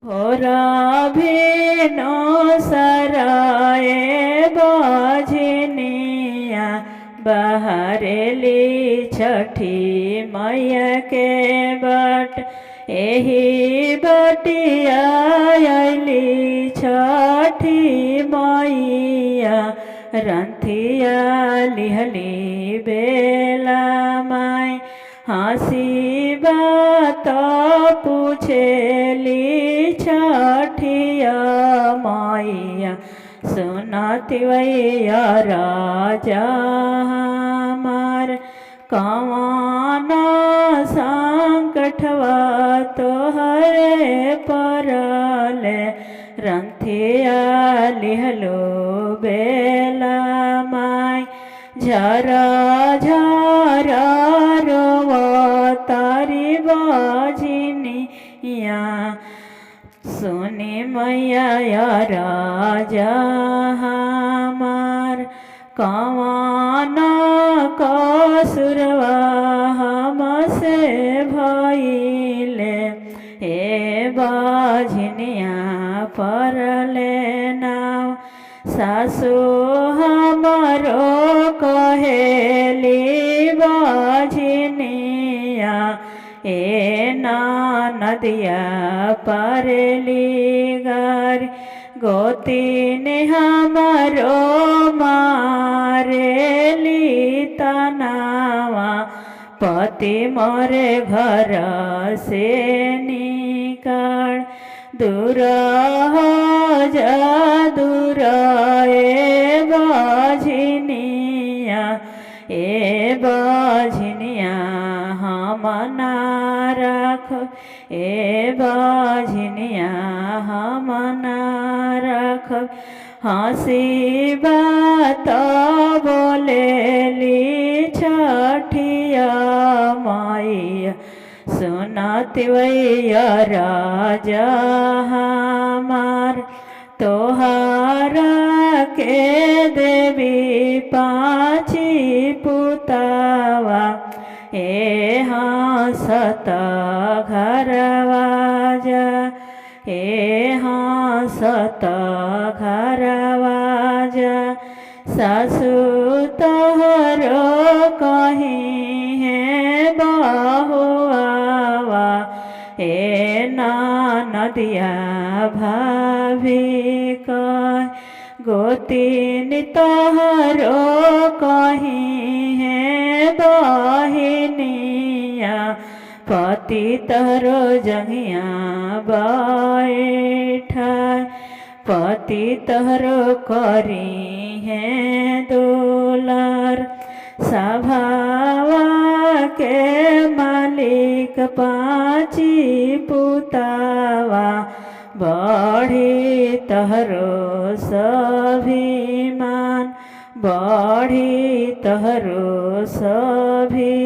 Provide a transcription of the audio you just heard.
होराभिनो सराए बाझनिया बहरेली छठी मैया के बट एही बटिया अइली छठी मैया रंथिया लिहली बेला माय हंसी बात पूछेली छठिया मैया सुनती वैया राजा हमार कौन संकटवा तोहरे परले रंथिया लिहलो बेला माय झरा झरा रोवा तारी बाझनिया सुनी मैया राजा हमार कौन कसुरवा हमसे भइले हे बाझनिया परले नाव सासु हमारो कहेली बाझनिया ए नदिया परली गार गोतीन हमारो मारेली तनावा पति मोरे घर से निकाल दूर हो जा दूर ए बाझनिया हम ना रख ए बाझनिया हम ना रख हंसी बात बोलेली छठिया मैया सुनती वैया राजा हमार तोहारा के देवी पाची पुतावा ए हंसत घरवा जा ए हंसत घरवा जा सासु तोहरो कहीं है बहुआवा ए नदिया भाभी कह गोतीन तोहरो कहीं है बहिनिया पति तोहरो जंगिया बैठा पति तोहरो करी है दुलार सभावा के मालिक पाची पुतावा बढ़ी तोहरो स्वाभिमान बढ़ी तोहरो स्वाभिमान।